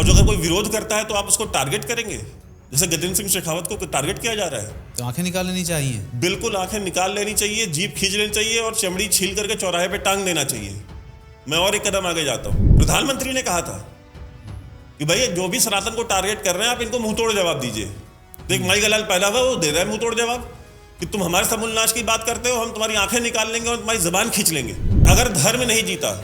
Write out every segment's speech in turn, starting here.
और जो अगर कोई विरोध करता है तो आप उसको टारगेट करेंगे, जैसे गजेंद्र सिंह शेखावत को टारगेट किया जा रहा है। तो आंखें निकाल लेनी चाहिए। बिल्कुल आंखें निकाल लेनी चाहिए, जीभ खींच लेनी चाहिए और चमड़ी छील करके चौराहे पे टांग देना चाहिए। मैं और एक कदम आगे जाता हूँ। प्रधानमंत्री ने कहा था कि भाई जो भी सनातन को टारगेट कर रहे हैं आप इनको मुंह तोड़ जवाब दीजिए। तो एक माईगलाल पहला हुआ, वो दे रहा है मुंह तोड़ जवाब कि तुम हमारे समूल नाश की बात करते हो, हम तुम्हारी आंखें निकाल लेंगे और तुम्हारी जबान खींच लेंगे। अगर धर्म नहीं जीता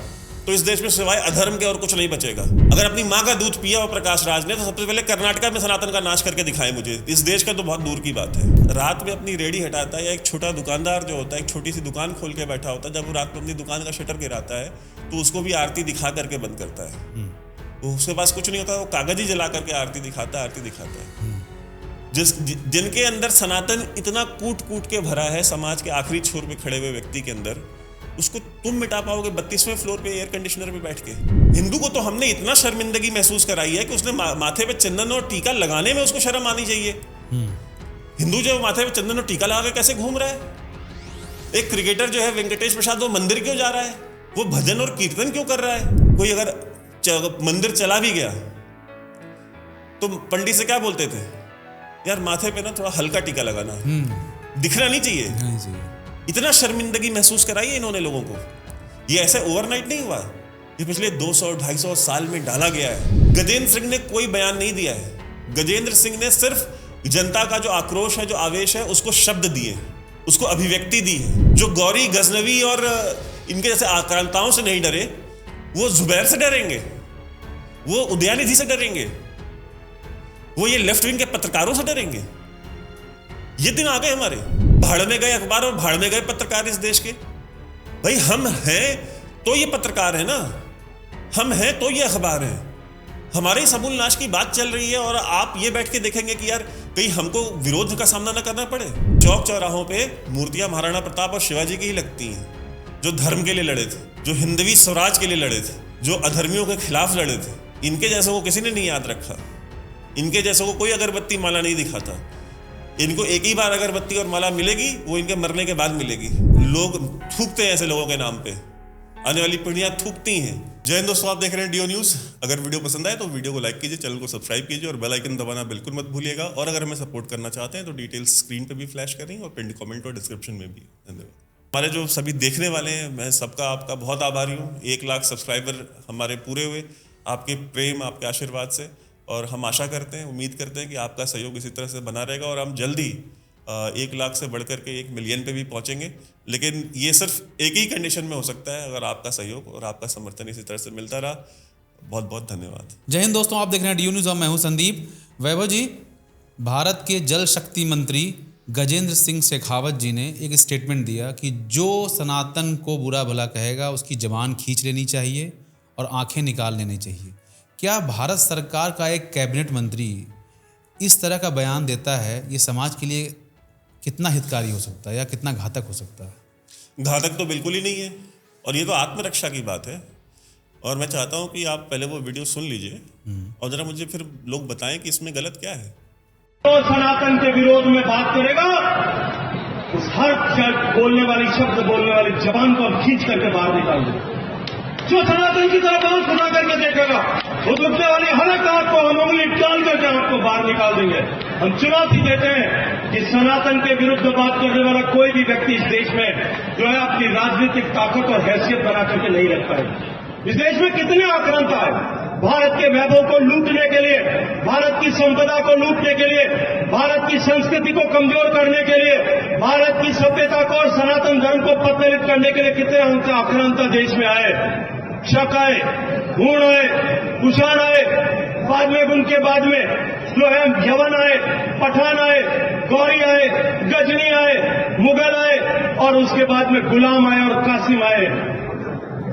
तो इस देश में सिवाय अधर्म के और कुछ नहीं बचेगा। अगर अपनी माँ का दूध पिया हो प्रकाश राज ने तो सबसे पहले कर्नाटका में सनातन का नाश करके दिखाएं मुझे। इस देश का तो बहुत दूर की बात है। रात में अपनी रेडी हटाता है या एक छोटा दुकानदार जो होता है एक छोटी सी दुकान खोल के बैठा होता है, जब वो रात में अपनी दुकान का शटर गिराता है तो उसको भी आरती दिखा करके बंद करता है। उसके पास कुछ नहीं होता, वो कागज ही जला करके आरती दिखाता है। जिनके अंदर सनातन इतना कूट कूट के भरा है, समाज के आखिरी छोर पे खड़े हुए व्यक्ति के अंदर, उसको तुम मिटा पाओगे 32वें फ्लोर पे एयर कंडीशनर पे बैठ के? हिंदू को तो हमने इतना शर्मिंदगी महसूस कराई है कि उसने माथे पे चंदन और टीका लगाने में उसको शर्म आनी चाहिए। हिंदू जो माथे पे चंदन और टीका लगा के कैसे घूम रहा है? एक क्रिकेटर जो है वेंकटेश प्रसाद, वो मंदिर क्यों जा रहा है? वो भजन और कीर्तन क्यों कर रहा है? कोई अगर मंदिर चला भी गया तो पंडित से क्या बोलते थे, यार माथे पे ना थोड़ा हल्का टीका लगाना है, दिखना नहीं चाहिए। इतना शर्मिंदगी महसूस कराई है इन्होंने लोगों को। ये ऐसे ओवरनाइट नहीं हुआ, ये पिछले 200-250 साल में डाला गया है। गजेंद्र सिंह ने कोई बयान नहीं दिया है। गजेंद्र सिंह ने सिर्फ जनता का जो आक्रोश है, जो आवेश है, उसको शब्द दिए, उसको अभिव्यक्ति दी है। जो गौरी गजनवी और इनके जैसे आक्रांताओं से नहीं डरे, वो जुबैर से डरेंगे, वो उदयनिधि से डरेंगे, वो ये लेफ्ट विंग के पत्रकारों से डरेंगे। ये दिन आ गए हमारे। भाड़ में गए अखबार और भाड़ में गए पत्रकार इस देश के। भाई हम हैं तो ये पत्रकार है ना, हम हैं तो ये अखबार है। हमारे समूल नाश की बात चल रही है और आप ये बैठ के देखेंगे कि यार कहीं हमको विरोध का सामना ना करना पड़े। चौक चौराहों पे मूर्तियां महाराणा प्रताप और शिवाजी की ही लगती हैं, जो धर्म के लिए लड़े थे, जो हिंदवी स्वराज के लिए लड़े थे, जो अधर्मियों के खिलाफ लड़े थे। इनके जैसे को किसी ने नहीं याद रखा, इनके जैसे को कोई अगरबत्ती माला नहीं दिखाता। इनको एक ही बार अगरबत्ती और माला मिलेगी, वो इनके मरने के बाद मिलेगी। लोग थूकते हैं ऐसे लोगों के नाम पे, आने वाली पीढ़ियां थूकती हैं। जय हिंद दोस्तों, आप देख रहे हैं DO न्यूज़। अगर वीडियो पसंद आए तो वीडियो को लाइक कीजिए, चैनल को सब्सक्राइब कीजिए और बेल आइकन दबाना बिल्कुल मत भूलिएगा। और अगर हमें सपोर्ट करना चाहते हैं तो डिटेल्स स्क्रीन पे भी फ्लैश करें और पिन कमेंट और डिस्क्रिप्शन में भी। धन्यवाद। हमारे जो सभी देखने वाले हैं, मैं सबका आपका बहुत आभारी हूँ। 1 लाख सब्सक्राइबर हमारे पूरे हुए आपके प्रेम, आपके आशीर्वाद से। और हम आशा करते हैं, उम्मीद करते हैं कि आपका सहयोग इसी तरह से बना रहेगा और हम जल्दी 1 लाख से बढ़कर के 1 मिलियन पे भी पहुंचेंगे। लेकिन ये सिर्फ एक ही कंडीशन में हो सकता है, अगर आपका सहयोग और आपका समर्थन इसी तरह से मिलता रहा। बहुत बहुत धन्यवाद। जय हिंद दोस्तों, आप देख रहे हैं DO न्यूज़ और मैं हूं संदीप। वैभव जी, भारत के जल शक्ति मंत्री गजेंद्र सिंह शेखावत जी ने एक स्टेटमेंट दिया कि जो सनातन को बुरा भला कहेगा उसकी जबान खींच लेनी चाहिए और आंखें निकाल लेनी चाहिए। क्या भारत सरकार का एक कैबिनेट मंत्री इस तरह का बयान देता है, ये समाज के लिए कितना हितकारी हो सकता है या कितना घातक हो सकता है? घातक तो बिल्कुल ही नहीं है, और ये तो आत्मरक्षा की बात है। और मैं चाहता हूं कि आप पहले वो वीडियो सुन लीजिए और जरा मुझे फिर लोग बताएं कि इसमें गलत क्या है। तो सनातन के विरोध में बात करेगा, उस हर बोलने वाली जबान को हम खींच करके बाहर निकाल देंगे। जो सनातन की तरफ बात सुना करके देखेगा, वो दुखने वाली हर बात को हम उंगली डाल करके आपको बाहर निकाल देंगे। हम चुनौती देते हैं कि सनातन के विरुद्ध बात करने वाला कोई भी व्यक्ति इस देश में जो है अपनी राजनीतिक ताकत और हैसियत बना करके नहीं रख पाएगा। इस देश में कितने आक्रांता है भारत के वैभव को लूटने के लिए, भारत की संपदा को लूटने के लिए, भारत की संस्कृति को कमजोर करने के लिए, भारत की सभ्यता को और सनातन धर्म को पतलित करने के लिए कितने आक्रांता देश में आए। शक आए, हूण आए, कुषाण आए, बाद में उनके बाद में जो है यवन आए, पठान आए, गौरी आए, गजनी आए, मुगल आए और उसके बाद में गुलाम आए और कासिम आए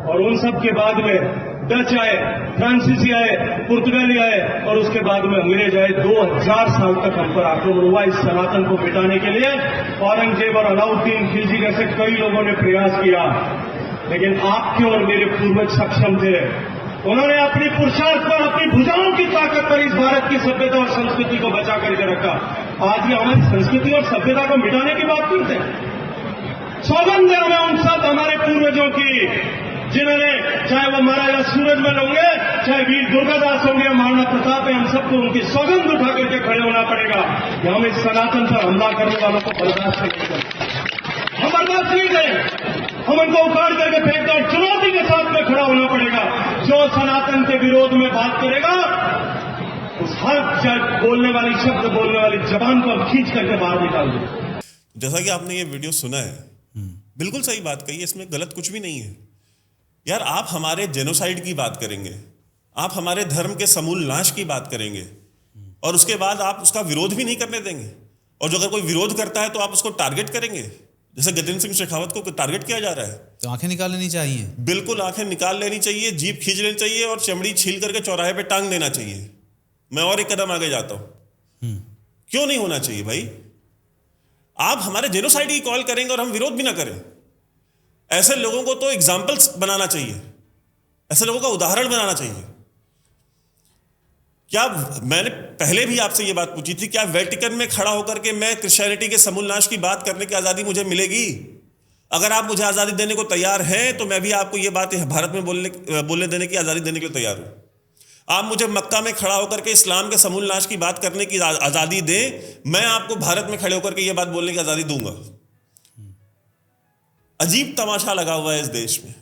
और उन सब के बाद में डच आए, फ्रांसीसी आए, पुर्तगाली आए और उसके बाद में अंग्रेज आए। 2000 साल तक हम पर आक्रमण हुआ। इस सनातन को मिटाने के लिए औरंगजेब और अलाउद्दीन खिलजी जैसे कई लोगों ने प्रयास किया, लेकिन आपके और मेरे पूर्वज सक्षम थे। उन्होंने अपनी पुरुषार्थ पर, अपनी भुजाओं की ताकत पर इस भारत की सभ्यता और संस्कृति को बचा करके रखा। आज ये हमारी संस्कृति और सभ्यता को मिटाने की बात करते हैं। सौगंध है उन सब हमारे पूर्वजों की, जिन्होंने, चाहे वो महाराजा सूरजमल होंगे, चाहे वीर दुर्गादास होंगे या महाराणा प्रताप है, हम सबको उनकी सौगंध उठा करके खड़े होना पड़ेगा कि हम इस सनातन पर हमला करने वालों को बर्दाश्त नहीं करेंगे। हम बर्दाश्त नहीं करेंगे, हम उनको उखाड़ करके फेंकते और चुनौती के साथ में खड़ा होना पड़ेगा। जो सनातन के विरोध में बात करेगा उस हर बोलने वाली शब्द बोलने वाली जबान को हम खींच करके बाहर निकाल देंगे। जैसा कि आपने ये वीडियो सुना है, बिल्कुल सही बात कही है, इसमें गलत कुछ भी नहीं है। यार आप हमारे जेनोसाइड की बात करेंगे, आप हमारे धर्म के समूल नाश की बात करेंगे और उसके बाद आप उसका विरोध भी नहीं करने देंगे, और जो अगर कोई विरोध करता है तो आप उसको टारगेट करेंगे। जैसे गजेंद्र सिंह शेखावत को टारगेट किया जा रहा है, तो आंखें निकाल लेनी चाहिए। बिल्कुल आंखें निकाल लेनी चाहिए, जीभ खींच लेनी चाहिए और चमड़ी छील करके चौराहे पे टांग देना चाहिए। मैं और एक कदम आगे जाता हूं, क्यों नहीं होना चाहिए भाई? आप हमारे जेनोसाइड की कॉल करेंगे और हम विरोध भी ना करें, ऐसे लोगों को तो एग्जाम्पल्स बनाना चाहिए, ऐसे लोगों का उदाहरण बनाना चाहिए। क्या मैंने पहले भी आपसे ये बात पूछी थी, क्या वेटिकन में खड़ा होकर के मैं क्रिश्चियनिटी के समूल नाश की बात करने की आज़ादी मुझे मिलेगी? अगर आप मुझे आज़ादी देने को तैयार हैं तो मैं भी आपको ये बात भारत में बोलने देने की आज़ादी देने के लिए तैयार हूं। आप मुझे मक्का में खड़ा होकर के इस्लाम के समूल नाश की बात करने की आज़ादी दें, मैं आपको भारत में खड़े होकर के ये बात बोलने की आज़ादी दूंगा। अजीब तमाशा लगा हुआ है इस देश में।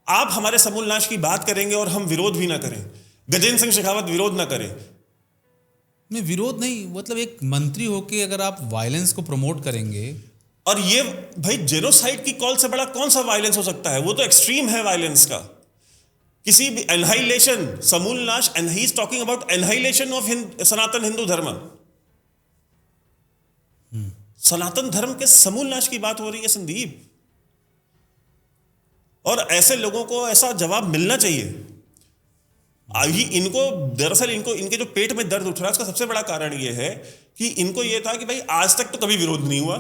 आप हमारे समूल नाश की बात करेंगे और हम विरोध भी ना करें, गजेंद्र सिंह शेखावत विरोध ना करें। नहीं, विरोध नहीं, मतलब एक मंत्री होके अगर आप वायलेंस को प्रमोट करेंगे, और ये भाई जेनोसाइड की कॉल से बड़ा कौन सा वायलेंस हो सकता है? वो तो एक्सट्रीम है वायलेंस का। किसी भी एनहाइलेशन, समूल नाश, and he is talking about annihilation of Sanatan Hindu Dharma. Sanatan धर्म के समूल नाश की बात हो रही है संदीप, और ऐसे लोगों को ऐसा जवाब मिलना चाहिए। इनको दरअसल इनके जो पेट में दर्द उठ रहा है उसका सबसे बड़ा कारण यह है कि इनको यह था कि भाई आज तक तो कभी विरोध नहीं हुआ,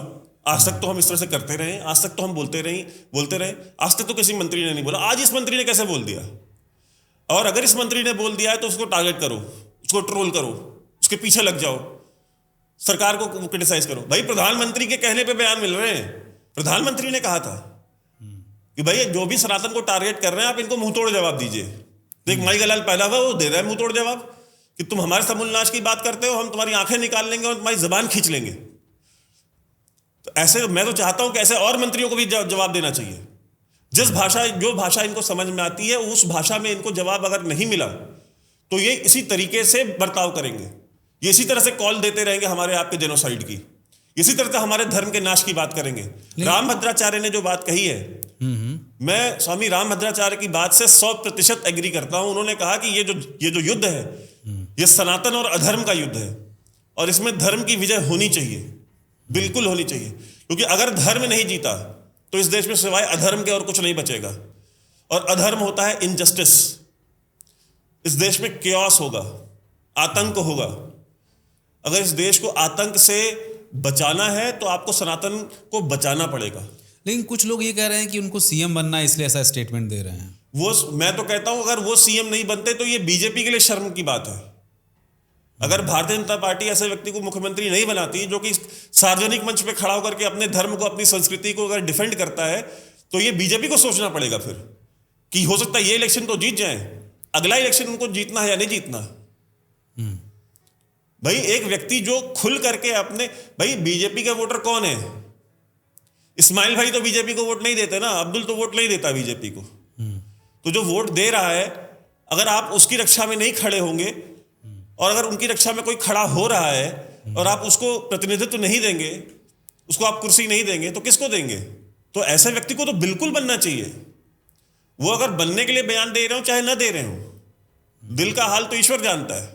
आज तक तो हम इस तरह से करते रहे, आज तक तो हम बोलते रहे, आज तक तो किसी मंत्री ने नहीं बोला, आज इस मंत्री ने कैसे बोल दिया? और अगर इस मंत्री ने बोल दिया है तो उसको टारगेट करो, उसको ट्रोल करो, उसके पीछे लग जाओ, सरकार को क्रिटिसाइज करो। भाई प्रधानमंत्री के कहने पे बयान मिल रहे हैं। प्रधानमंत्री ने कहा था कि भाई जो भी सनातन को टारगेट कर रहे हैं आप इनको मुंह तोड़ जवाब दीजिए। तो एक माईगलाल पहला हुआ, वो दे रहा है मुंह तोड़ जवाब कि तुम हमारे समूल नाश की बात करते हो, हम तुम्हारी आंखें निकाल लेंगे और तुम्हारी जबान खींच लेंगे। तो ऐसे मैं तो चाहता हूं कि ऐसे और मंत्रियों को भी जवाब देना चाहिए। जो भाषा इनको समझ में आती है उस भाषा में इनको जवाब अगर नहीं मिला तो ये इसी तरीके से बर्ताव करेंगे, ये इसी तरह से कॉल देते रहेंगे हमारे आपके जेनोसाइड की, इसी तरह से हमारे धर्म के नाश की बात करेंगे। रामभद्राचार्य ने जो बात कही है, मैं स्वामी रामभद्राचार्य की बात से 100% एग्री करता हूं। उन्होंने कहा कि ये जो युद्ध है ये सनातन और अधर्म का युद्ध है और इसमें धर्म की विजय होनी चाहिए, बिल्कुल होनी चाहिए, क्योंकि अगर धर्म नहीं जीता तो इस देश में सिवाय अधर्म के और कुछ नहीं बचेगा। और अधर्म होता है इनजस्टिस। इस देश में केओस होगा, आतंक होगा। अगर इस देश को आतंक से बचाना है तो आपको सनातन को बचाना पड़ेगा। लेकिन कुछ लोग ये कह रहे हैं कि उनको सीएम बनना है इसलिए ऐसा स्टेटमेंट दे रहे हैं। मैं तो कहता हूं अगर वो सीएम नहीं बनते तो ये बीजेपी के लिए शर्म की बात है। अगर भारतीय जनता पार्टी ऐसे व्यक्ति को मुख्यमंत्री नहीं बनाती जो कि सार्वजनिक मंच पे खड़ा होकर के अपने धर्म को, अपनी संस्कृति को अगर डिफेंड करता है, तो ये बीजेपी को सोचना पड़ेगा फिर कि हो सकता है ये इलेक्शन तो जीत जाए, अगला इलेक्शन उनको जीतना है या नहीं जीतना। भाई एक व्यक्ति जो खुल करके अपने, भाई बीजेपी के वोटर कौन है? इस्माइल भाई तो बीजेपी को वोट नहीं देते ना, अब्दुल तो वोट नहीं देता बीजेपी को। तो जो वोट दे रहा है, अगर आप उसकी रक्षा में नहीं खड़े होंगे और अगर उनकी रक्षा में कोई खड़ा हो रहा है और आप उसको प्रतिनिधित्व नहीं देंगे, उसको आप कुर्सी नहीं देंगे, तो किसको देंगे? तो ऐसे व्यक्ति को तो बिल्कुल बनना चाहिए। वो अगर बनने के लिए बयान दे रहे हो चाहे ना दे रहे हो, दिल का हाल तो ईश्वर जानता है।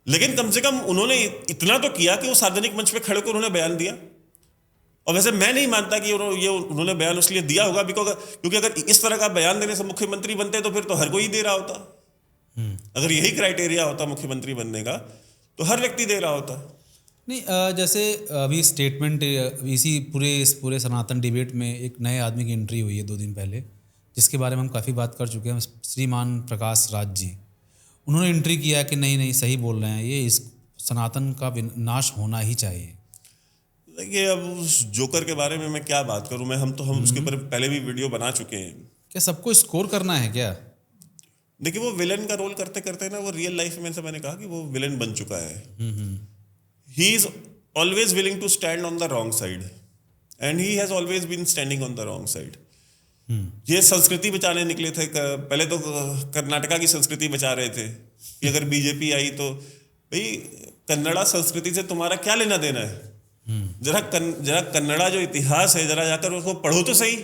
लेकिन कम से कम उन्होंने इतना तो किया कि वो सार्वजनिक मंच पे खड़े होकर उन्होंने बयान दिया। और वैसे मैं नहीं मानता कि उन्होंने बयान उसलिए दिया होगा क्योंकि अगर इस तरह का बयान देने से मुख्यमंत्री बनते तो फिर तो हर कोई दे रहा होता। अगर यही क्राइटेरिया होता मुख्यमंत्री बनने का तो हर व्यक्ति दे रहा होता। नहीं, जैसे अभी स्टेटमेंट इस पूरे सनातन डिबेट में एक नए आदमी की एंट्री हुई है 2 दिन पहले, जिसके बारे में हम काफ़ी बात कर चुके हैं, श्रीमान प्रकाश राज जी। उन्होंने एंट्री किया कि नहीं सही बोल रहे हैं, ये इस सनातन का नाश होना ही चाहिए। देखिए अब उस जोकर के बारे में मैं क्या बात करूं, हम उसके ऊपर पहले भी वीडियो बना चुके हैं। क्या सबको स्कोर करना है क्या? देखिए वो विलन का रोल करते करते ना वो रियल लाइफ में से मैंने कहा कि वो विलन बन चुका है. He is always willing to stand on the wrong side and he has always been standing on the wrong side. ये संस्कृति बचाने निकले थे. पहले तो कर्नाटका की संस्कृति बचा रहे थे कि अगर बीजेपी आई तो भाई कन्नड़ा संस्कृति से तुम्हारा क्या लेना देना है. जरा कन्नड़ा जो इतिहास है जरा जाकर उसको पढ़ो तो सही.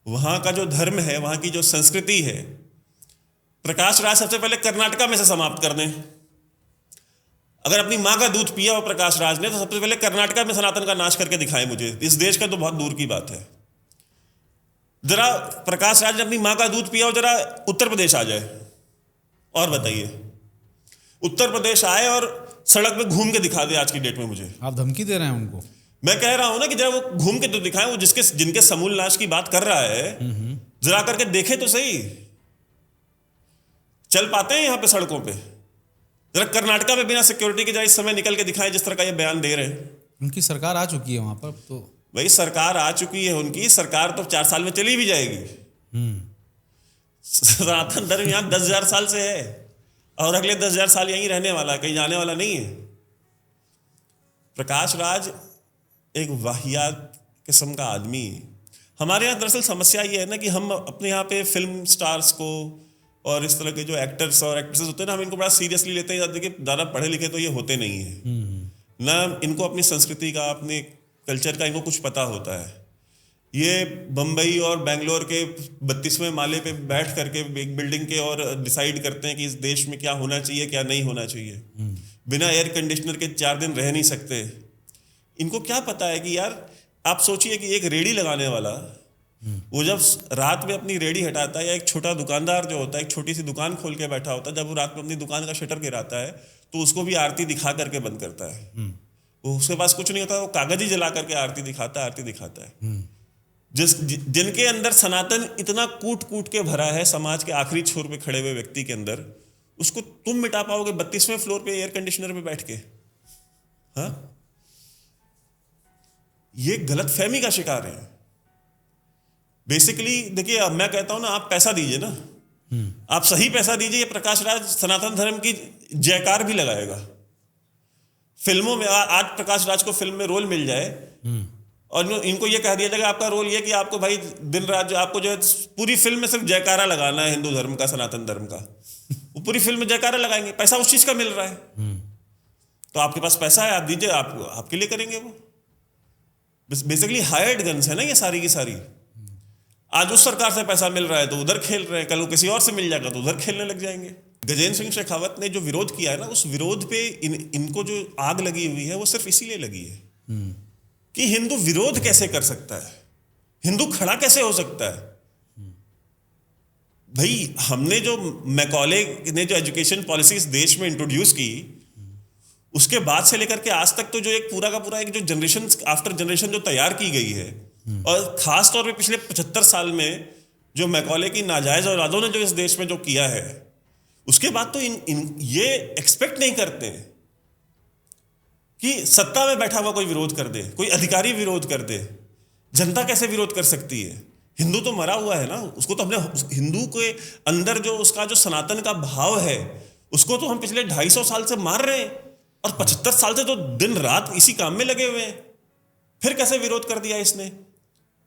वहां का जो धर्म है, वहां की जो संस्कृति है, प्रकाश राज सबसे पहले कर्नाटका में से समाप्त कर दें. अगर अपनी माँ का दूध पिया हो प्रकाश राज ने तो सबसे पहले कर्नाटका में सनातन का नाश करके दिखाएं मुझे. इस देश का तो बहुत दूर की बात है. जरा प्रकाश राज ने अपनी माँ का दूध पिया हो, जरा उत्तर प्रदेश आ जाए और बताइए. उत्तर प्रदेश आए और सड़क पे घूम के दिखा दे आज की डेट में मुझे. आप धमकी दे रहे हैं उनको? मैं कह रहा हूं ना कि जरा वो घूम के तो दिखाएं. वो जिनके समूल नाश की बात कर रहा है जरा करके देखे तो सही. चल पाते हैं यहां पे सड़कों पे? जरा कर्नाटका में बिना सिक्योरिटी के जरा इस समय निकल के दिखाएं जिस तरह का ये बयान दे रहे हैं. उनकी सरकार आ चुकी है वहां पर. तो भाई सरकार आ चुकी है उनकी. सरकार तो 4 साल में चली भी जाएगी. सनातन धर्म यहां 10,000 साल से है और अगले 10,000 साल यहीं रहने वाला, कहीं जाने वाला नहीं है. प्रकाश राज एक वाहियात किस्म का आदमी. हमारे यहाँ दरअसल समस्या ये है ना कि हम अपने यहाँ पे फिल्म स्टार्स को और इस तरह के जो एक्टर्स और एक्ट्रेसेस होते हैं ना, हम इनको बड़ा सीरियसली लेते हैं. देखिए ज़्यादा पढ़े लिखे तो ये होते नहीं हैं ना. इनको अपनी संस्कृति का, अपने कल्चर का इनको कुछ पता होता है. ये बम्बई और बेंगलोर के 32वें माले पे बैठ करके एक बिल्डिंग के और डिसाइड करते हैं कि इस देश में क्या होना चाहिए क्या नहीं होना चाहिए. बिना एयर कंडीशनर के 4 दिन रह नहीं सकते. इनको क्या पता है कि यार आप सोचिए कि एक रेडी लगाने वाला वो जब रात में अपनी रेडी हटाता है, या एक छोटा दुकानदार जो होता है एक छोटी सी दुकान खोल के बैठा होता है, जब वो रात में अपनी दुकान का शटर गिराता है तो उसको भी आरती दिखा करके बंद करता है. वो उसके पास कुछ नहीं होता, वो कागज ही जला करके आरती दिखाता है. जिनके अंदर सनातन इतना कूट कूट के भरा है समाज के आखिरी छोर पे खड़े हुए व्यक्ति के अंदर, उसको तुम मिटा पाओगे 32वें फ्लोर पे एयर कंडीशनर पे बैठ के? हाँ, ये गलत फहमी का शिकार है बेसिकली. देखिए अब मैं कहता हूं ना, आप पैसा दीजिए ना, आप सही पैसा दीजिए, प्रकाश राज सनातन धर्म की जयकार भी लगाएगा. फिल्मों में आज प्रकाश राज को फिल्म में रोल मिल जाए और इनको ये कह दिया जाएगा आपका रोल ये कि आपको भाई दिन रात जो आपको जो है पूरी फिल्म में सिर्फ जयकारा लगाना है हिंदू धर्म का, सनातन धर्म का. वो पूरी फिल्म में जयकारा लगाएंगे. पैसा उस चीज का मिल रहा है तो आपके पास पैसा है, आप दीजिए, आपके लिए करेंगे वो. बेसिकली हायर्ड गन्स है ना ये सारी की सारी. आज उस सरकार से पैसा मिल रहा है तो उधर खेल रहे हैं, कल वो किसी और से मिल जाएगा तो उधर खेलने लग जाएंगे. गजेंद्र सिंह शेखावत ने जो विरोध किया है ना, उस विरोध पे इनको जो आग लगी हुई है वो सिर्फ इसीलिए लगी है कि हिंदू विरोध कैसे कर सकता है, हिंदू खड़ा कैसे हो सकता है. भाई हमने जो मैकॉले ने जो एजुकेशन पॉलिसी इस देश में इंट्रोड्यूस की, उसके बाद से लेकर के आज तक तो जो एक पूरा का पूरा एक जो जनरेशन आफ्टर जनरेशन जो तैयार की गई है, और खास तौर पे पिछले 75 साल में जो मैकॉले की नाजायज औलादों ने जो इस देश में जो किया है, उसके बाद तो ये एक्सपेक्ट नहीं करते कि सत्ता में बैठा हुआ कोई विरोध कर दे, कोई अधिकारी विरोध कर दे. जनता कैसे विरोध कर सकती है? हिंदू तो मरा हुआ है ना, उसको तो हमने हिंदू के अंदर जो उसका जो सनातन का भाव है उसको तो हम पिछले 250 साल से मार रहे हैं, और 75 साल से तो दिन रात इसी काम में लगे हुए हैं. फिर कैसे विरोध कर दिया इसने?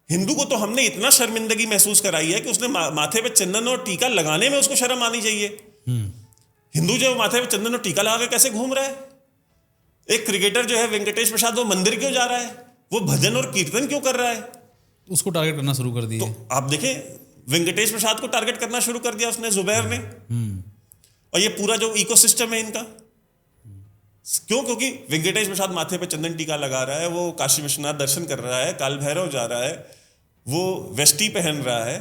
हिंदू को तो हमने इतना शर्मिंदगी महसूस कराई है कि उसने माथे पे चंदन और टीका लगाने में उसको शर्म आनी चाहिए. हिंदू जो माथे पे चंदन और टीका लगा के कैसे घूम रहा है? एक क्रिकेटर जो है वेंकटेश प्रसाद, वो मंदिर क्यों जा रहा है? वो भजन और कीर्तन क्यों कर रहा है? उसको टारगेट करना शुरू कर दिए. तो आप देखें वेंकटेश प्रसाद को टारगेट करना शुरू कर दिया उसने, जुबैर ने. और ये पूरा जो इकोसिस्टम है इनका, क्यों? क्योंकि वेंकटेश प्रसाद माथे पे चंदन टीका लगा रहा है, वो काशी विश्वनाथ दर्शन कर रहा है, काल भैरव जा रहा है, वो वेस्टी पहन रहा है,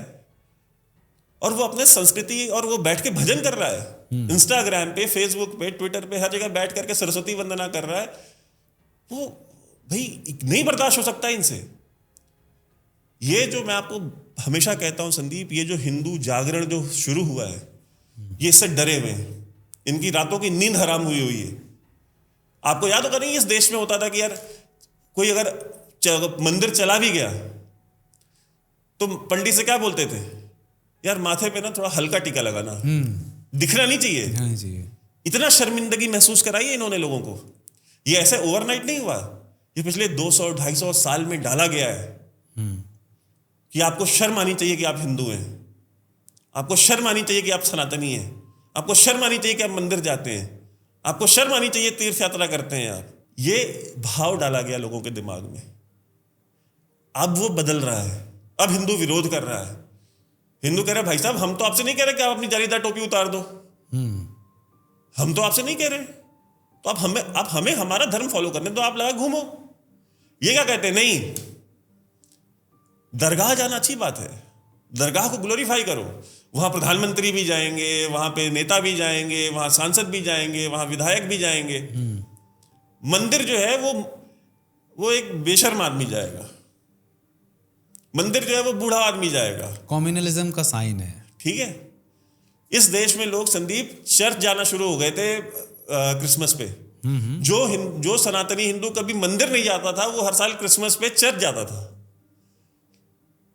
और वो अपने संस्कृति और वो बैठ के भजन कर रहा है. इंस्टाग्राम पे, फेसबुक पे, ट्विटर पे, हर जगह बैठ करके सरस्वती वंदना कर रहा है. वो भाई नहीं बर्दाश्त हो सकता इनसे. ये जो मैं आपको हमेशा कहता हूं संदीप, ये जो हिंदू जागरण जो शुरू हुआ है, ये इससे डरे हुए हैं. इनकी रातों की नींद हराम हुई है. आपको याद होगा नहीं, इस देश में होता था कि यार कोई अगर मंदिर चला भी गया तो पंडित से क्या बोलते थे? यार माथे पे ना थोड़ा हल्का टीका लगाना, दिखना नहीं चाहिए। नहीं चाहिए। इतना शर्मिंदगी महसूस कराई है इन्होंने लोगों को। ये ऐसे ओवरनाइट नहीं हुआ, ये पिछले 200-250 साल में डाला गया है कि आपको शर्म आनी चाहिए कि आप हिंदू हैं, आपको शर्म आनी चाहिए कि आप सनातनी हैं, आपको शर्म आनी चाहिए कि आप मंदिर जाते हैं, आपको शर्म आनी चाहिए तीर्थ यात्रा करते हैं आप। ये भाव डाला गया लोगों के दिमाग में। अब वो बदल रहा है, अब हिंदू विरोध कर रहा है। हिंदू कह रहे भाई साहब हम तो आपसे नहीं कह रहे कि आप अपनी जालीदार टोपी उतार दो, हम तो आपसे नहीं कह रहे, तो आप हमें हमारा धर्म फॉलो करने दो, आप लगा घूमो। ये क्या कहते हैं, नहीं, दरगाह जाना अच्छी बात है, दरगाह को ग्लोरीफाई करो, वहां प्रधानमंत्री भी जाएंगे, वहां पे नेता भी जाएंगे, वहां सांसद भी जाएंगे, वहां विधायक भी जाएंगे। मंदिर जो है वो एक बेशर्म आदमी जाएगा, मंदिर जो है वो बूढ़ा आदमी जाएगा। कम्युनलिज्म का साइन है। ठीक है, इस देश में लोग संदीप चर्च जाना शुरू हो गए थे क्रिसमस पे। जो सनातनी हिंदू कभी मंदिर नहीं जाता था वो हर साल क्रिसमस पे चर्च जाता था।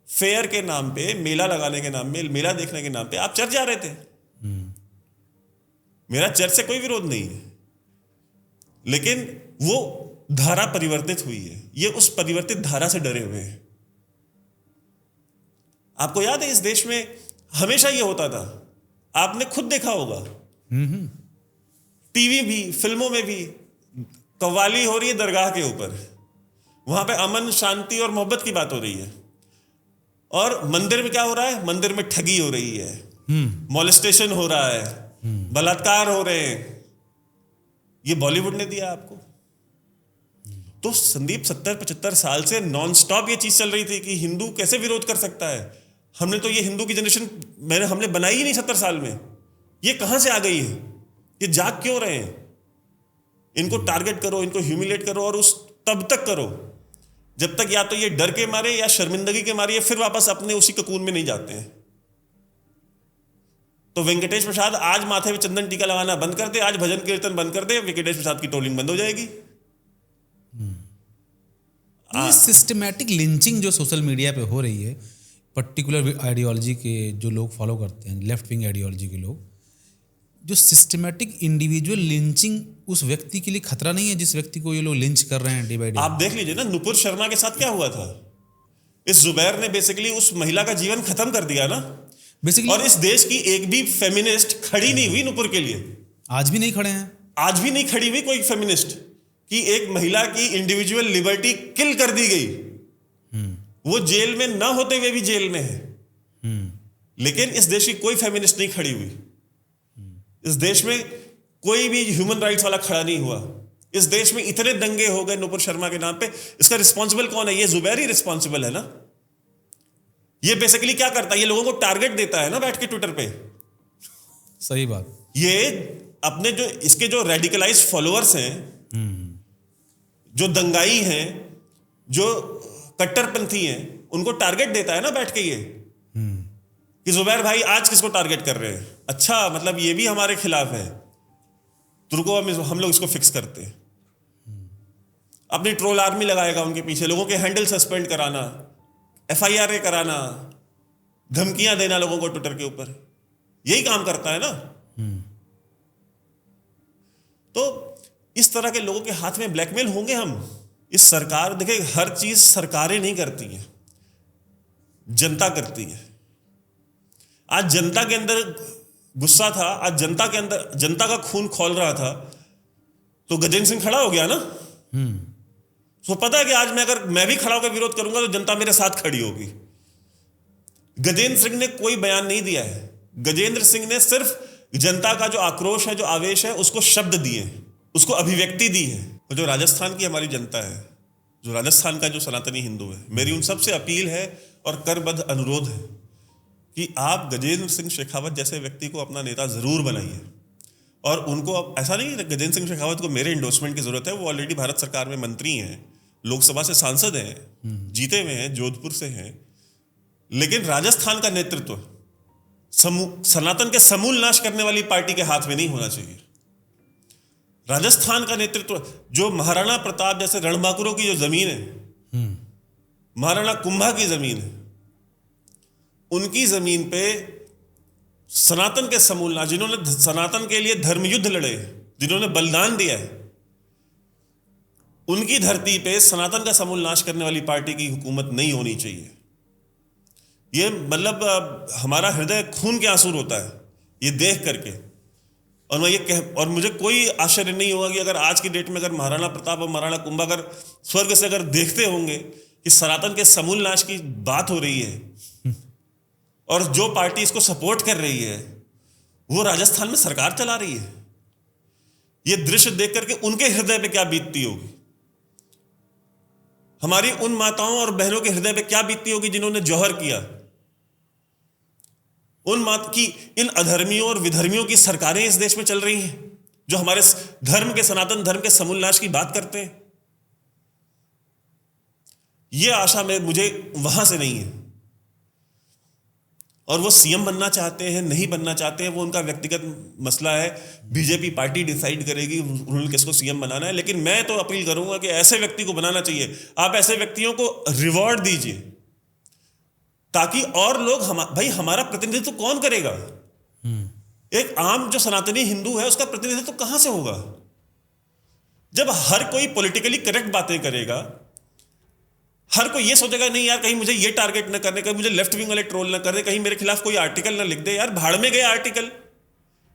फेयर के नाम पे, मेला लगाने के नाम पे, मेला देखने के नाम पे आप चर्च जा रहे थे। मेरा चर्च से कोई विरोध नहीं है, लेकिन वो धारा परिवर्तित हुई है, ये उस परिवर्तित धारा से डरे हुए हैं। आपको याद है इस देश में हमेशा ये होता था, आपने खुद देखा होगा, टीवी भी, फिल्मों में भी, कव्वाली हो रही है दरगाह के ऊपर, वहां पे अमन, शांति और मोहब्बत की बात हो रही है, और मंदिर में क्या हो रहा है, मंदिर में ठगी हो रही है, मॉलेस्टेशन हो रहा है, बलात्कार हो रहे हैं। ये बॉलीवुड ने दिया आपको। तो संदीप 70-75 साल से नॉनस्टॉप ये चीज चल रही थी कि हिंदू कैसे विरोध कर सकता है। हमने तो ये हिंदू की जनरेशन हमने बनाई ही नहीं 70 साल में। ये कहां से आ गई है, ये जाग क्यों रहे हैं। इनको टारगेट करो, इनको ह्यूमिलेट करो, और उस तब तक करो जब तक या तो ये डर के मारे या शर्मिंदगी के मारे फिर वापस अपने उसी ककून में नहीं जाते हैं। तो वेंकटेश प्रसाद आज माथे में चंदन टीका लगाना बंद कर दे, आज भजन कीर्तन बंद कर दे, वेंकटेश प्रसाद की ट्रोलिंग बंद हो जाएगी। ये सिस्टमैटिक लिंचिंग जो सोशल मीडिया पे हो रही है, पर्टिकुलर आइडियोलॉजी के जो लोग फॉलो करते हैं, लेफ्ट विंग आइडियोलॉजी के लोग, जो सिस्टमैटिक इंडिविजुअल लिंचिंग, उस व्यक्ति के लिए खतरा नहीं है जिस व्यक्ति को ये लोग लिंच कर रहे हैं डे बाय डे? आप देख लीजिए ना, नुपुर शर्मा के साथ क्या हुआ था। इस जुबैर ने बेसिकली उस महिला का जीवन खत्म कर दिया ना बेसिकली। और इस देश की एक भी फेमिनिस्ट खड़ी नहीं हुई नुपुर के लिए। आज भी नहीं खड़े हैं। आज भी नहीं खड़ी हुई कोई फेमिनिस्ट कि एक महिला की इंडिविजुअल लिबर्टी किल कर दी गई। वो जेल में ना होते हुए भी जेल में है। लेकिन इस देश की कोई फेमिनिस्ट नहीं खड़ी हुई। इस देश में कोई भी ह्यूमन राइट्स वाला खड़ा नहीं हुआ। इस देश में इतने दंगे हो गए नुपुर शर्मा के नाम पे, इसका रिस्पॉन्सिबल कौन है? ये जुबैर ही रिस्पॉन्सिबल है ना। ये बेसिकली क्या करता है, ये लोगों को टारगेट देता है ना बैठ के ट्विटर पे। सही बात। ये अपने जो इसके जो रेडिकलाइज्ड फॉलोअर्स हैं, जो दंगाई हैं, जो कट्टरपंथी हैं, उनको टारगेट देता है ना बैठ के ये कि जुबैर भाई आज किसको टारगेट कर रहे हैं। अच्छा, मतलब ये भी हमारे खिलाफ है, तो रुको हम लोग इसको फिक्स करते हैं। अपनी ट्रोल आर्मी लगाएगा उनके पीछे, लोगों के हैंडल सस्पेंड कराना, FIR कराना, धमकियां देना लोगों को ट्विटर के ऊपर, यही काम करता है ना। तो इस तरह के लोगों के हाथ में ब्लैकमेल होंगे हम। इस सरकार, देखिए हर चीज सरकारें नहीं करती हैं, जनता करती है। आज जनता के अंदर गुस्सा था, आज जनता के अंदर जनता का खून खौल रहा था, तो गजेंद्र सिंह खड़ा हो गया ना। तो पता है कि आज अगर मैं भी खड़ा होकर विरोध करूंगा तो जनता मेरे साथ खड़ी होगी। गजेंद्र सिंह ने कोई बयान नहीं दिया है। गजेंद्र सिंह ने सिर्फ जनता का जो आक्रोश है, जो आवेश है, उसको शब्द दिए, उसको अभिव्यक्ति दी है। और जो राजस्थान की हमारी जनता है, जो राजस्थान का जो सनातनी हिंदू है, मेरी उन सबसे अपील है और करबद्ध अनुरोध है कि आप गजेंद्र सिंह शेखावत जैसे व्यक्ति को अपना नेता जरूर बनाइए। और उनको अब ऐसा नहीं है गजेंद्र सिंह शेखावत को मेरे इंडोर्समेंट की जरूरत है, वो ऑलरेडी भारत सरकार में मंत्री हैं, लोकसभा से सांसद हैं, जीते हुए हैं, जोधपुर से हैं। लेकिन राजस्थान का नेतृत्व सनातन के समूल नाश करने वाली पार्टी के हाथ में नहीं होना चाहिए। राजस्थान का नेतृत्व जो महाराणा प्रताप जैसे रणबांकुरों की जो जमीन है, महाराणा कुंभा की जमीन है, उनकी जमीन पे सनातन के समूल नाश, जिन्होंने सनातन के लिए धर्मयुद्ध लड़े, जिन्होंने बलिदान दिया है, उनकी धरती पे सनातन का समूल नाश करने वाली पार्टी की हुकूमत नहीं होनी चाहिए। ये मतलब हमारा हृदय खून के आंसू रोता है ये देख करके। और मुझे कोई आश्चर्य नहीं होगा कि अगर आज की डेट में अगर महाराणा प्रताप और महाराणा कुंभा अगर स्वर्ग से अगर देखते होंगे कि सनातन के समूल नाश की बात हो रही है और जो पार्टी इसको सपोर्ट कर रही है वो राजस्थान में सरकार चला रही है, ये दृश्य देख करके उनके हृदय पे क्या बीतती होगी, हमारी उन माताओं और बहनों के हृदय पे क्या बीतती होगी जिन्होंने जौहर किया। उन मात की इन अधर्मियों और विधर्मियों की सरकारें इस देश में चल रही हैं जो हमारे धर्म के, सनातन धर्म के समूल नाश की बात करते हैं। यह आशा में मुझे वहां से नहीं है। और वो सीएम बनना चाहते हैं नहीं बनना चाहते हैं वो उनका व्यक्तिगत मसला है, बीजेपी पार्टी डिसाइड करेगी उन्होंने किसको सीएम बनाना है। लेकिन मैं तो अपील करूंगा कि ऐसे व्यक्ति को बनाना चाहिए। आप ऐसे व्यक्तियों को रिवॉर्ड दीजिए ताकि और लोग भाई हमारा प्रतिनिधित्व कौन करेगा? एक आम जो सनातनी हिंदू है उसका प्रतिनिधित्व कहां से होगा? जब हर कोई पॉलिटिकली करेक्ट बातें करेगा, हर कोई ये सोचेगा नहीं यार कहीं मुझे ये टारगेट ना करने, कहीं मुझे लेफ्ट विंग वाले ट्रोल ना कर दे, कहीं मेरे खिलाफ कोई आर्टिकल ना लिख दे। यार भाड़ में गए आर्टिकल,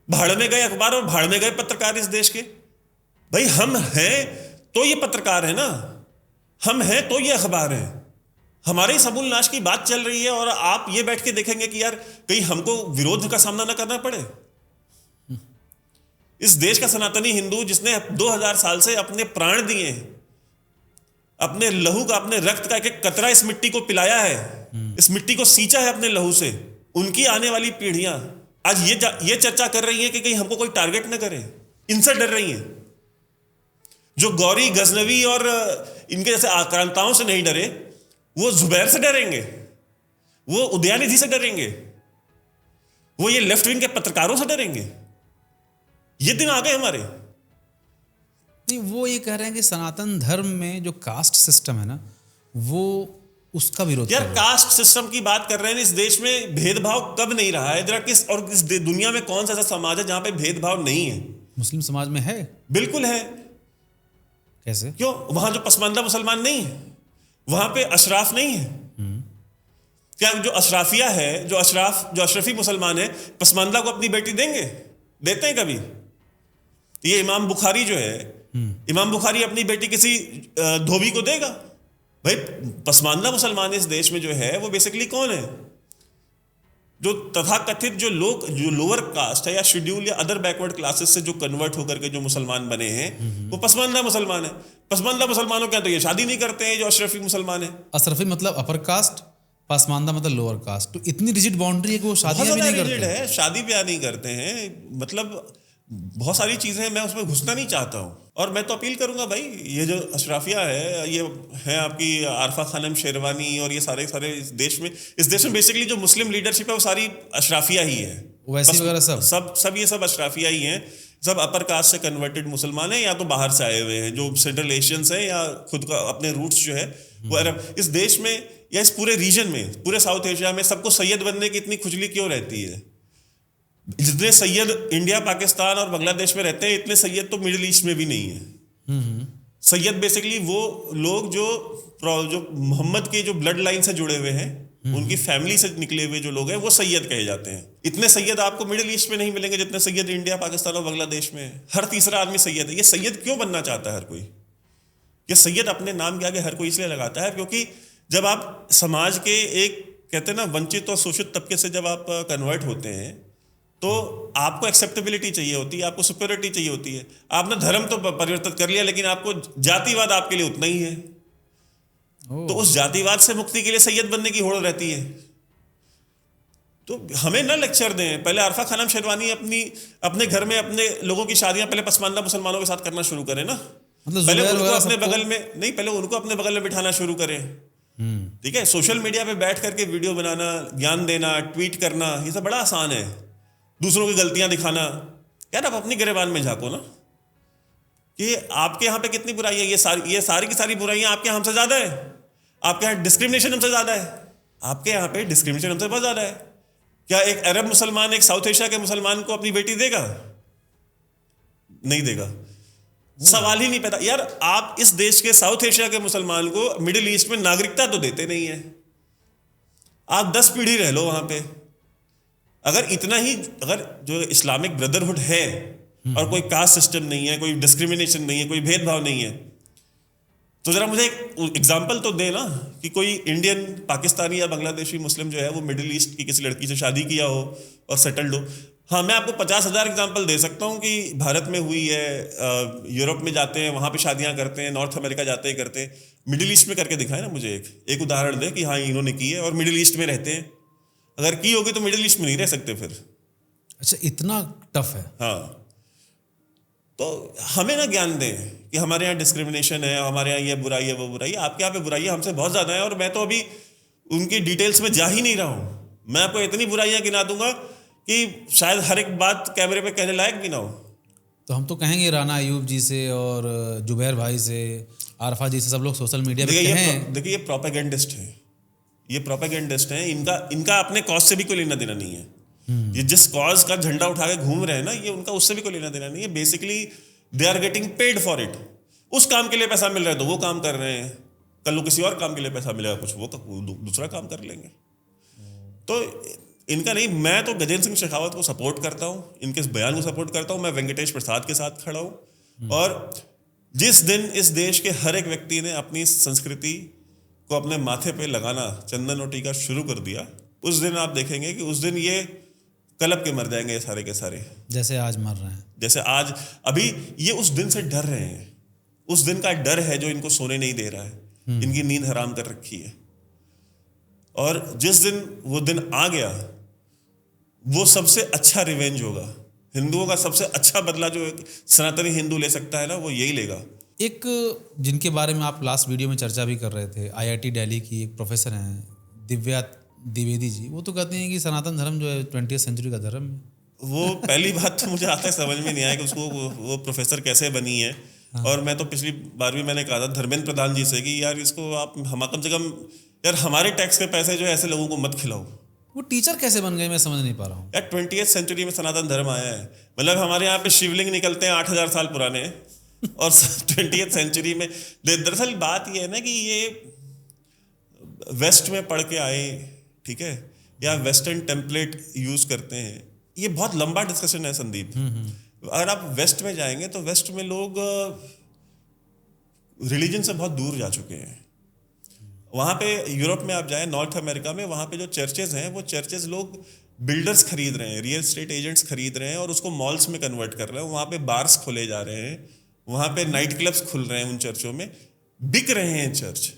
भाड़ में गए अखबार और भाड़ में गए पत्रकार इस देश के। भाई हम हैं तो ये पत्रकार है ना, हम हैं तो ये अखबार है। हमारे ही समूल नाश की बात चल रही है और आप ये बैठ के देखेंगे कि यार कहीं हमको विरोध का सामना ना करना पड़े। इस देश का सनातनी हिंदू जिसने 2000 साल से अपने प्राण दिए हैं, अपने लहू का, अपने रक्त का एक एक कतरा इस मिट्टी को पिलाया है, इस मिट्टी को सींचा है अपने लहू से, उनकी आने वाली पीढ़ियां आज ये चर्चा कर रही हैं कि कहीं हमको कोई टारगेट ना करे। इनसे डर रही हैं। जो गौरी गजनवी और इनके जैसे आक्रांताओं से नहीं डरे वो जुबैर से डरेंगे, वो उदयनिधि से डरेंगे, वो ये लेफ्ट विंग के पत्रकारों से डरेंगे। ये दिन आ गए हमारे। नहीं, वो ये कह रहे हैं कि सनातन धर्म में जो कास्ट सिस्टम है ना वो उसका विरोध यार कास्ट सिस्टम की बात कर रहे हैं। इस देश में भेदभाव कब नहीं रहा है? जरा किस और इस दुनिया में कौन सा ऐसा समाज है जहां पे भेदभाव नहीं है? मुस्लिम समाज में है। बिल्कुल है। कैसे? क्यों? वहां जो पसमानदा मुसलमान नहीं है, वहां पे अशराफ नहीं है। क्या जो अशराफिया है, जो अशरफी मुसलमान है, पसमानदा को अपनी बेटी देंगे? देते हैं कभी? ये इमाम बुखारी जो है, इमाम बुखारी अपनी बेटी किसी धोबी को देगा? भाई पसमानदा मुसलमान इस देश में जो है वो बेसिकली कौन है? जो तथाकथित जो लोअर कास्ट है या शेड्यूल या अदर बैकवर्ड क्लासेस से जो कन्वर्ट होकर के जो मुसलमान बने हैं वो पसमानदा मुसलमान है। पसमानदा मुसलमानों क्या तो ये शादी नहीं करते हैं जो अशरफी मुसलमान है। अशरफी मतलब अपर कास्ट, पसमानदा मतलब लोअर कास्ट। तो इतनी रिजिड बाउंड्री है कि वो शादी भी नहीं करते हैं। शादी ब्याह नहीं करते हैं। मतलब बहुत सारी चीजें हैं, मैं उसमें घुसना नहीं चाहता हूँ। और मैं तो अपील करूंगा भाई ये जो अशराफिया है, ये है आपकी आरफा खानम शेरवानी और ये सारे इस देश में बेसिकली जो मुस्लिम लीडरशिप है वो सारी अशराफिया ही है। वैसी वगैरह सब ये सब अशराफिया ही हैं। सब अपर कास्ट से कन्वर्टेड मुसलमान हैं या तो बाहर से आए हुए हैं जो सेंट्रल एशियंस हैं या खुद का अपने रूट्स जो है वो अरब। इस देश में या इस पूरे रीजन में, पूरे साउथ एशिया में सबको सैयद बनने की इतनी खुजली क्यों रहती है? जितने सैयद इंडिया, पाकिस्तान और बांग्लादेश में रहते हैं इतने सैयद तो मिडिल ईस्ट में भी नहीं है। सैयद बेसिकली वो लोग जो मोहम्मद के जो ब्लड लाइन से जुड़े हुए हैं, उनकी फैमिली से निकले हुए जो लोग हैं वो सैयद कहे जाते हैं। इतने सैयद आपको मिडिल ईस्ट में नहीं मिलेंगे जितने सैयद इंडिया, पाकिस्तान और बांग्लादेश में है। हर तीसरा आदमी सैयद है। ये सैयद क्यों बनना चाहता है हर कोई? ये सैयद अपने नाम के आगे हर कोई इसलिए लगाता है क्योंकि जब आप समाज के एक कहते हैं ना वंचित और शोषित तबके से जब आप कन्वर्ट होते हैं तो आपको एक्सेप्टेबिलिटी चाहिए होती है, आपको सुपेरिटी चाहिए होती है। आपने धर्म तो परिवर्तित कर लिया लेकिन आपको जातिवाद आपके लिए उतना ही है। तो उस जातिवाद से मुक्ति के लिए सैयद बनने की होड़ रहती है। तो हमें ना लेक्चर दें। पहले आरफा खानम शेरवानी अपने घर में अपने लोगों की शादियां पहले पसमानदा मुसलमानों के साथ करना शुरू करें ना। पहले उनको अपने बगल में नहीं, पहले उनको अपने बगल में बिठाना शुरू करें। ठीक है, सोशल मीडिया पे बैठ करके वीडियो बनाना, ज्ञान देना, ट्वीट करना, ये सब बड़ा आसान है। दूसरों की गलतियां दिखाना, यार आप अपनी गिरेबान में झांको ना कि आपके यहाँ पे कितनी बुराई है। ये सारी की सारी बुराइयां आपके यहाँ हमसे ज्यादा है। आपके यहाँ डिस्क्रिमिनेशन हमसे ज्यादा है। आपके यहाँ पे डिस्क्रिमिनेशन हमसे बहुत ज्यादा है। क्या एक अरब मुसलमान एक साउथ एशिया के मुसलमान को अपनी बेटी देगा? नहीं देगा। सवाल ही नहीं पैदा यार। आप इस देश के साउथ एशिया के मुसलमान को मिडिल ईस्ट में नागरिकता तो देते नहीं है। आप 10 पीढ़ी रह लो वहां पे। अगर इतना ही, अगर जो इस्लामिक ब्रदरहुड है और कोई कास्ट सिस्टम नहीं है, कोई डिस्क्रिमिनेशन नहीं है, कोई भेदभाव नहीं है, तो जरा मुझे एक एग्जाम्पल तो दे ना कि कोई इंडियन, पाकिस्तानी या बांग्लादेशी मुस्लिम जो है वो मिडिल ईस्ट की किसी लड़की से शादी किया हो और सेटल्ड हो। हाँ, मैं आपको 50,000 एग्जाम्पल दे सकता हूँ कि भारत में हुई है, यूरोप में जाते हैं वहाँ पे शादियाँ करते हैं, नॉर्थ अमेरिका जाते हैं करते हैं। मिडिल ईस्ट में करके दिखाए ना मुझे एक उदाहरण दे कि हाँ इन्होंने की है और मिडिल ईस्ट में रहते हैं। अगर की होगी तो मिडिल ईस्ट में नहीं रह सकते फिर। अच्छा, इतना टफ है? हाँ, तो हमें ना ज्ञान दें कि हमारे यहाँ डिस्क्रिमिनेशन है, हमारे यहाँ ये बुराई है, वो बुराई है। आपके यहाँ पे बुराई है हमसे बहुत ज़्यादा है और मैं तो अभी उनकी डिटेल्स में जा ही नहीं रहा हूँ। मैं आपको इतनी बुराइयाँ गिना दूंगा कि शायद हर एक बात कैमरे पे कहने लायक भी ना हो। तो हम तो कहेंगे राना अयूब जी से और जुबैर भाई से, आरफा जी से, सब लोग सोशल मीडिया पे कहें। देखिए, ये प्रोपेगेंडिस्ट है, ये प्रोपेगेंडिस्ट हैं। इनका अपने कॉज से भी कोई लेना देना नहीं है। ये जिस कॉज का झंडा उठा के घूम रहे हैं ना, ये उनका उससे भी कोई लेना देना नहीं है। Basically they are getting paid for it. उस काम के लिए पैसा मिल रहा है तो वो काम कर रहे हैं, कल को किसी और काम के लिए पैसा मिलेगा कुछ वो दूसरा काम कर लेंगे। तो इनका नहीं, मैं तो गजेंद्र सिंह शेखावत को सपोर्ट करता हूँ, इनके इस बयान को सपोर्ट करता हूँ। मैं वेंकटेश प्रसाद के साथ खड़ा हूँ। और जिस दिन इस देश के हर एक व्यक्ति ने अपनी संस्कृति को अपने माथे पे लगाना, चंदन और टीका शुरू कर दिया, उस दिन आप देखेंगे कि उस दिन ये कलप के मर जाएंगे ये सारे के सारे, जैसे आज मर रहे हैं। जैसे आज अभी ये उस दिन से डर रहे हैं। उस दिन का डर है जो इनको सोने नहीं दे रहा है, इनकी नींद हराम कर रखी है। और जिस दिन वो दिन आ गया, वो सबसे अच्छा रिवेंज होगा। हिंदुओं का सबसे अच्छा बदला जो सनातनी हिंदू ले सकता है ना, वो यही लेगा। एक जिनके बारे में आप लास्ट वीडियो में चर्चा भी कर रहे थे, IIT दिल्ली की एक प्रोफेसर हैं, दिव्या द्विवेदी जी, वो तो कहते हैं कि सनातन धर्म जो है 20वीं सेंचुरी का धर्म है। वो पहली बात तो मुझे आता है समझ में नहीं आया कि उसको वो प्रोफेसर कैसे बनी है। और मैं तो पिछली बार भी मैंने कहा था धर्मेंद्र प्रधान जी से कि यार इसको आप हम कम से कम यार हमारे टैक्स के पैसे जो है ऐसे लोगों को मत खिलाओ। वो टीचर कैसे बन गए, मैं समझ नहीं पा रहा हूँ। यार 20वीं सेंचुरी में सनातन धर्म आया है, मतलब हमारे यहाँ पे शिवलिंग निकलते हैं 8,000 साल पुराने और 20वीं सेंचुरी में। दरअसल बात ये है ना कि ये वेस्ट में पढ़ के आए, ठीक है, या वेस्टर्न टेम्पलेट यूज करते हैं। ये बहुत लंबा डिस्कशन है संदीप। अगर आप वेस्ट में जाएंगे तो वेस्ट में लोग रिलीजन से बहुत दूर जा चुके हैं। वहाँ पे यूरोप में आप जाएं, नॉर्थ अमेरिका में, वहाँ पे जो चर्चेज हैं वो चर्चेज लोग बिल्डर्स खरीद रहे हैं, रियल एस्टेट एजेंट्स खरीद रहे हैं और उसको मॉल्स में कन्वर्ट कर रहे हैं। वहाँ पे बार्स खोले जा रहे हैं, वहाँ पे नाइट क्लब्स खुल रहे हैं, उन चर्चों में बिक रहे हैं चर्च।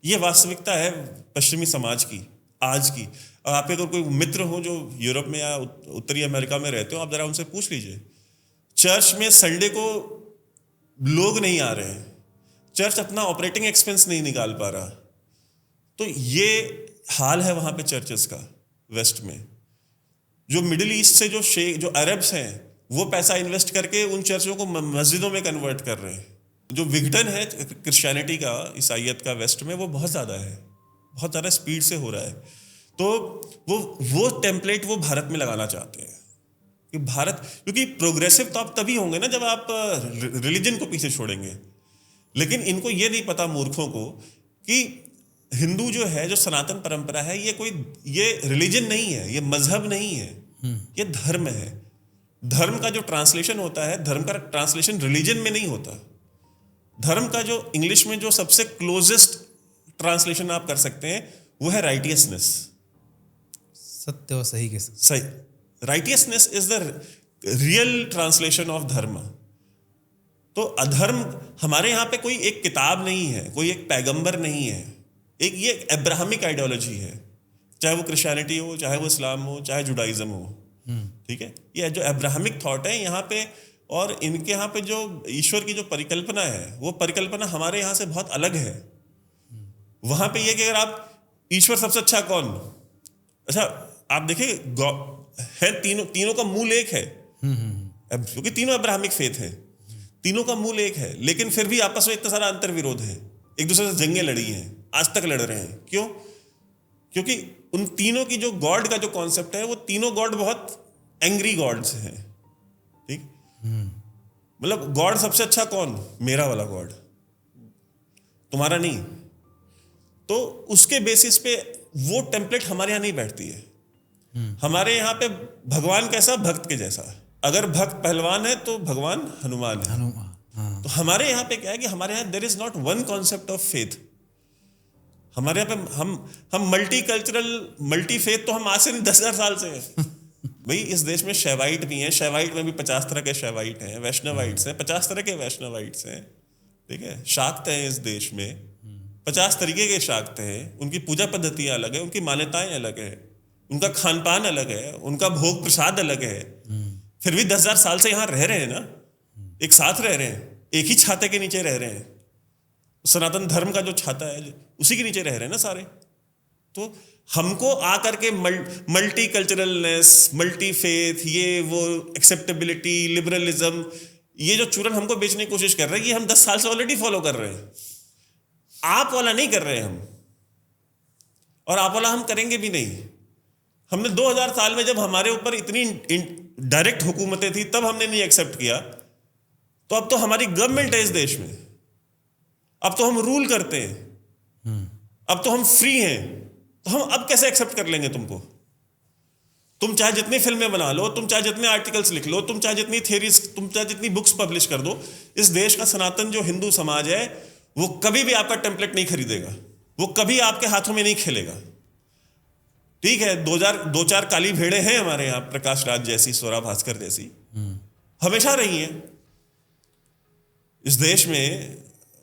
ये वास्तविकता है पश्चिमी समाज की आज की। आप अगर कोई मित्र हो जो यूरोप में या उत्तरी अमेरिका में रहते हो, आप जरा उनसे पूछ लीजिए, चर्च में संडे को लोग नहीं आ रहे हैं, चर्च अपना ऑपरेटिंग एक्सपेंस नहीं निकाल पा रहा। तो ये हाल है वहाँ पे चर्चेस का वेस्ट में। जो मिडिल ईस्ट से जो अरब्स हैं वो पैसा इन्वेस्ट करके उन चर्चों को मस्जिदों में कन्वर्ट कर रहे हैं। जो विघटन है क्रिश्चियनिटी का, ईसाइयत का वेस्ट में, वो बहुत ज़्यादा है, बहुत ज़्यादा स्पीड से हो रहा है। तो वो टेम्पलेट वो भारत में लगाना चाहते हैं कि भारत, क्योंकि प्रोग्रेसिव तो आप तभी होंगे ना जब आप रिलीजन को पीछे छोड़ेंगे। लेकिन इनको ये नहीं पता मूर्खों को कि हिंदू जो है, जो सनातन परंपरा है, ये रिलीजन नहीं है, ये मजहब नहीं है, ये धर्म है। धर्म का जो ट्रांसलेशन होता है, धर्म का ट्रांसलेशन रिलीजन में नहीं होता। धर्म का जो इंग्लिश में जो सबसे क्लोजेस्ट ट्रांसलेशन आप कर सकते हैं वो है राइटियसनेस, सत्य और सही के साथ। सही, righteousness is the real translation of धर्म। तो अधर्म हमारे यहाँ पे कोई एक किताब नहीं है, कोई एक पैगंबर नहीं है, ये अब्राहमिक आइडियोलॉजी है, चाहे वो क्रिश्चियनिटी हो, चाहे वो इस्लाम हो, चाहे जुडाइज्म हो, ठीक है। ये जो अब्राहमिक थॉट है यहाँ पे, और इनके यहाँ पे जो ईश्वर की जो परिकल्पना है, वो परिकल्पना हमारे यहाँ से बहुत अलग है। वहां पे ये कि अगर आप ईश्वर सबसे अच्छा कौन, अच्छा आप देखिए है तीनों का मूल एक है, क्योंकि तीनों अब्राहमिक फेथ है, तीनों का मूल एक है, लेकिन फिर भी आपस में इतना सारा अंतर विरोध है, एक दूसरे से जंगें लड़ी हैं, आज तक लड़ रहे हैं। क्यों? क्योंकि उन तीनों की जो गॉड का जो कॉन्सेप्ट है, वो तीनों गॉड बहुत एंग्री गॉड्स हैं, ठीक। मतलब गॉड सबसे अच्छा कौन? मेरा वाला गॉड, तुम्हारा नहीं। तो उसके बेसिस पे वो टेम्पलेट हमारे यहाँ नहीं बैठती है। हमारे यहाँ पे भगवान कैसा? भक्त के जैसा। अगर भक्त पहलवान है तो भगवान हनुमान है। तो हमारे यहाँ पे क्या है कि हमारे यहाँ there is not one concept of faith. हमारे यहाँ पे हम मल्टी कल्चरल, मल्टी फेथ तो हम आज से नहीं 10,000 साल से है। भाई इस देश में शैवाइट भी हैं, शैवाइट में भी 50 तरह के शैवाइट हैं, वैष्णवाइट्स हैं 50 तरह के वैष्णवाइट्स हैं, ठीक है। शाक्त हैं इस देश में 50 तरीके के शाक्त हैं, उनकी पूजा पद्धतियाँ अलग है, उनकी मान्यताएं अलग है, उनका खान पान अलग है, उनका भोग प्रसाद अलग है। फिर भी 10,000 साल से यहाँ रह रहे हैं ना, एक साथ रह रहे हैं, एक ही छाते के नीचे रह रहे हैं। सनातन धर्म का जो छाता है उसी के नीचे रह रहे हैं ना सारे। तो हमको आकर के मल्टी कल्चरलनेस, मल्टी फेथ, ये वो एक्सेप्टेबिलिटी, लिबरलिज्म, ये जो चूरन हमको बेचने की कोशिश कर रहे हैं, ये हम 10 साल से ऑलरेडी फॉलो कर रहे हैं। आप वाला नहीं कर रहे हैं हम, और आप वाला हम करेंगे भी नहीं। हमने 2000 साल में जब हमारे ऊपर इतनी डायरेक्ट हुकूमतें थी तब हमने नहीं एक्सेप्ट किया, तो अब तो हमारी गवर्नमेंट है इस देश में, अब तो हम रूल करते हैं, अब तो हम फ्री हैं, तो हम अब कैसे एक्सेप्ट कर लेंगे तुमको? तुम चाहे जितनी फिल्में बना लो, तुम चाहे जितने आर्टिकल्स लिख लो, तुम चाहे जितनी थ्योरीज, तुम चाहे जितनी बुक्स पब्लिश कर दो, इस देश का सनातन जो हिंदू समाज है वो कभी भी आपका टेम्पलेट नहीं खरीदेगा, वो कभी आपके हाथों में नहीं खेलेगा। ठीक है, 2-4 काली भेड़े हैं हमारे यहाँ, प्रकाश राज जैसी, स्वरा भास्कर जैसी, हमेशा रही हैं इस देश में।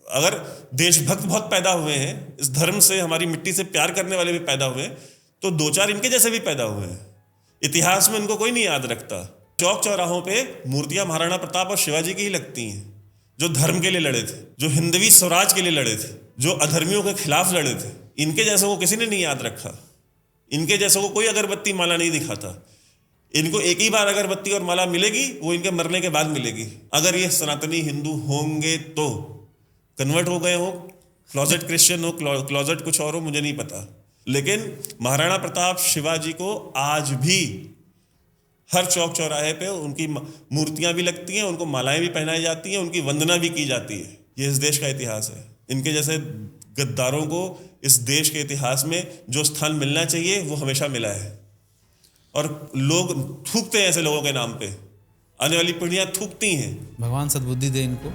अगर देशभक्त बहुत पैदा हुए हैं, इस धर्म से, हमारी मिट्टी से प्यार करने वाले भी पैदा हुए हैं, तो 2-4 इनके जैसे भी पैदा हुए हैं। इतिहास में इनको कोई नहीं याद रखता। चौक चौराहों पे मूर्तियां महाराणा प्रताप और शिवाजी की ही लगती हैं, जो धर्म के लिए लड़े थे, जो हिंदवी स्वराज के लिए लड़े थे, जो अधर्मियों के खिलाफ लड़े थे। इनके जैसे को किसी ने नहीं याद रखा, इनके जैसे को कोई अगरबत्ती माला नहीं दिखाता। इनको एक ही बार अगरबत्ती और माला मिलेगी, वो इनके मरने के बाद मिलेगी। अगर ये सनातनी हिंदू होंगे तो, कन्वर्ट हो गए हो, क्लॉजेट क्रिश्चियन हो, क्लॉजेट कुछ और हो, मुझे नहीं पता, लेकिन महाराणा प्रताप, शिवाजी को आज भी हर चौक चौराहे पे उनकी मूर्तियां भी लगती हैं, उनको मालाएं भी पहनाई जाती हैं, उनकी वंदना भी की जाती है। ये इस देश का इतिहास है। इनके जैसे गद्दारों को इस देश के इतिहास में जो स्थान मिलना चाहिए वो हमेशा मिला है, और लोग थूकते हैं ऐसे लोगों के नाम पे, आने वाली पीढ़ियां थूकती हैं। भगवान सद्बुद्धि दे इनको।